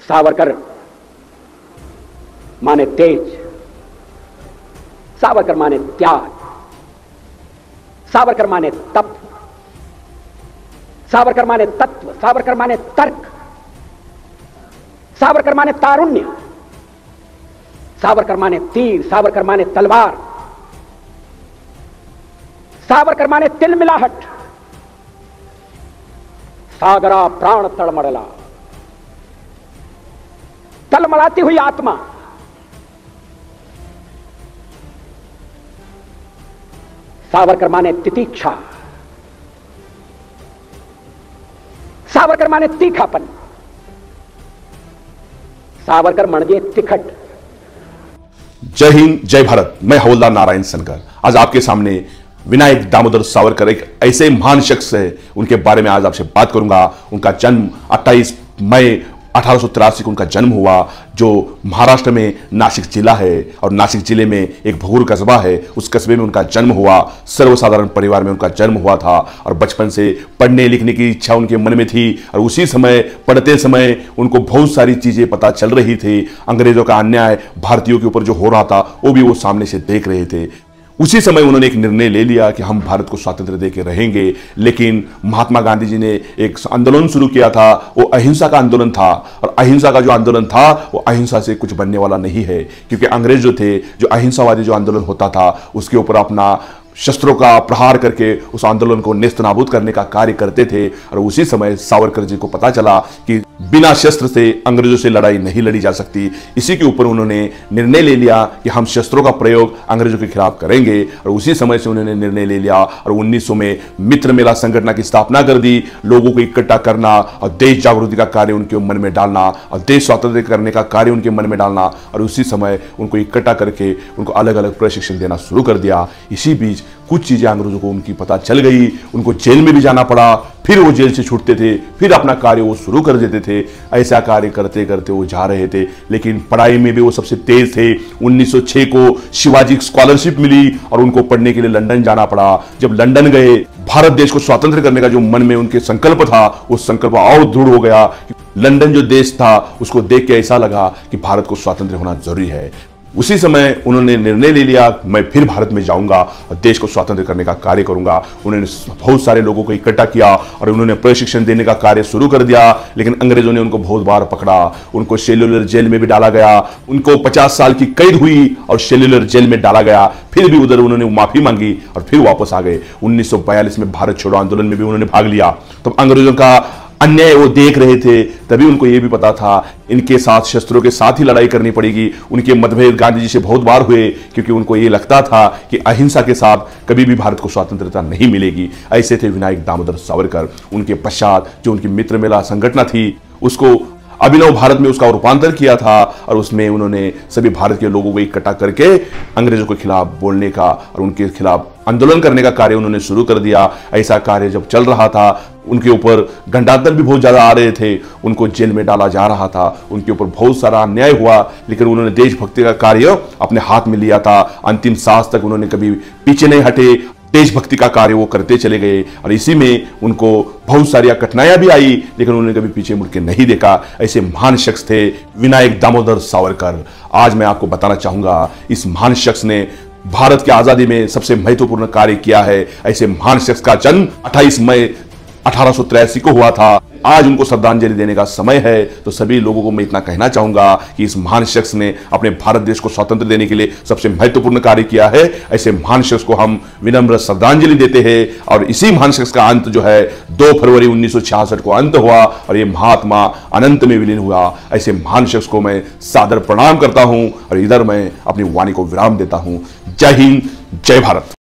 सावरकर माने तेज, सावरकर माने त्याग, सावरकर माने तप, सावरकर माने तत्व, सावरकर माने तर्क, सावरकर माने तारुण्य, सावरकर माने तीर, सावरकर माने तलवार, सावरकर माने तिलमिलाहट, सागरा प्राण तड़मड़ला, तलमड़ाती हुई आत्मा, सावरकर माने तितीक्षा, सावरकर माने तीखापन, सावरकर म्हणजे तिखट। जय हिंद, जय भारत। मैं हवलदार नारायण सनकर आज आपके सामने विनायक दामोदर सावरकर एक ऐसे महान शख्स है, उनके बारे में आज आपसे बात करूंगा। उनका जन्म 28 मई 1883 को उनका जन्म हुआ, जो महाराष्ट्र में नासिक जिला है और नासिक जिले में एक भगूर कस्बा है, उस कस्बे में उनका जन्म हुआ। सर्वसाधारण परिवार में उनका जन्म हुआ था और बचपन से पढ़ने लिखने की इच्छा उनके मन में थी और उसी समय पढ़ते समय उनको बहुत सारी चीजें पता चल रही थी। अंग्रेजों का अन्याय भारतीयों के ऊपर जो हो रहा था वो भी वो सामने से देख रहे थे। उसी समय उन्होंने एक निर्णय ले लिया कि हम भारत को स्वातंत्र्य देके रहेंगे। लेकिन महात्मा गांधी जी ने एक आंदोलन शुरू किया था, वो अहिंसा का आंदोलन था और अहिंसा का जो आंदोलन था वो अहिंसा से कुछ बनने वाला नहीं है, क्योंकि अंग्रेज जो थे, जो अहिंसावादी जो आंदोलन होता था उसके ऊपर अपना शस्त्रों का प्रहार करके उस आंदोलन को नेस्त नाबूद करने का कार्य करते थे। और उसी समय सावरकर जी को पता चला कि बिना शस्त्र से अंग्रेजों से लड़ाई नहीं लड़ी जा सकती। इसी के ऊपर उन्होंने निर्णय ले लिया कि हम शस्त्रों का प्रयोग अंग्रेजों के खिलाफ करेंगे और उसी समय से उन्होंने निर्णय ले लिया और 1900 में मित्र मेला संगठन की स्थापना कर दी। लोगों को इकट्ठा करना और देश जागृति का कार्य उनके मन में डालना और देश स्वातंत्र्य करने का कार्य उनके मन में डालना और उसी समय उनको इकट्ठा करके उनको अलग अलग प्रशिक्षण देना शुरू कर दिया। इसी बीच कुछ चीजें अंग्रेजों को उनकी पता चल गई, उनको जेल में भी जाना पड़ा, फिर वो जेल से छूटते थे, फिर अपना कार्य वो शुरू कर देते थे। ऐसा कार्य करते करते वो जा रहे थे, लेकिन पढ़ाई में भी वो सबसे तेज थे। 1906 को शिवाजी स्कॉलरशिप मिली और उनको पढ़ने के लिए लंदन जाना पड़ा। जब लंदन गए, भारत देश को स्वतंत्र करने का जो मन में उनके संकल्प था, वो संकल्प और दृढ़ हो गया। लंदन जो देश था उसको देख के ऐसा लगा कि भारत को स्वतंत्र होना जरूरी है। उसी समय उन्होंने निर्णय ले लिया, मैं फिर भारत में जाऊंगा और देश को स्वतंत्र करने का कार्य करूंगा। उन्होंने बहुत सारे लोगों को इकट्ठा किया और उन्होंने प्रशिक्षण देने का कार्य शुरू कर दिया। लेकिन अंग्रेजों ने उनको बहुत बार पकड़ा, उनको सेल्यूलर जेल में भी डाला गया, उनको 50 साल की कैद हुई और सेल्यूलर जेल में डाला गया। फिर भी उधर उन्होंने माफी मांगी और फिर वापस आ गए। 1942 में भारत छोड़ो आंदोलन में भी उन्होंने भाग लिया। तो अंग्रेजों का अन्याय वो देख रहे थे, तभी उनको ये भी पता था इनके साथ शस्त्रों के साथ ही लड़ाई करनी पड़ेगी। उनके मतभेद गांधी जी से बहुत बार हुए, क्योंकि उनको ये लगता था कि अहिंसा के साथ कभी भी भारत को स्वतंत्रता नहीं मिलेगी। ऐसे थे विनायक दामोदर सावरकर। उनके पश्चात जो उनकी मित्र मेला संगठन थी, उसको अभिनव भारत में उसका रूपांतर किया था और उसमें उन्होंने सभी भारत के लोगों को इकट्ठा करके अंग्रेजों के खिलाफ बोलने का और उनके खिलाफ आंदोलन करने का कार्य उन्होंने शुरू कर दिया। ऐसा कार्य जब चल रहा था, उनके ऊपर गंडाधर भी बहुत ज्यादा आ रहे थे, उनको जेल में डाला जा रहा था, उनके ऊपर बहुत सारा अन्याय हुआ, लेकिन उन्होंने देशभक्ति का कार्य अपने हाथ में लिया था। अंतिम सांस तक उन्होंने कभी पीछे नहीं हटे, देशभक्ति का कार्य वो करते चले गए और इसी में उनको बहुत सारी कठिनाइयां भी आई, लेकिन उन्होंने कभी पीछे मुड़ के नहीं देखा। ऐसे महान शख्स थे विनायक दामोदर सावरकर। आज मैं आपको बताना चाहूंगा, इस महान शख्स ने भारत की आजादी में सबसे महत्वपूर्ण कार्य किया है। ऐसे महान शख्स का जन्म 28 मई 1883 को हुआ था। आज उनको श्रद्धांजलि देने का समय है। तो सभी लोगों को मैं इतना कहना चाहूंगा कि इस महान शख्स ने अपने भारत देश को स्वतंत्र देने के लिए सबसे महत्वपूर्ण कार्य किया है। ऐसे महान शख्स को हम विनम्र श्रद्धांजलि देते हैं और इसी महान शख्स का अंत जो है 2 फरवरी 1966 को अंत हुआ और ये महात्मा अनंत में विलीन हुआ। ऐसे महान शख्स को मैं सादर प्रणाम करता हूं और इधर मैं अपनी वाणी को विराम देता हूं। जय हिंद, जय भारत।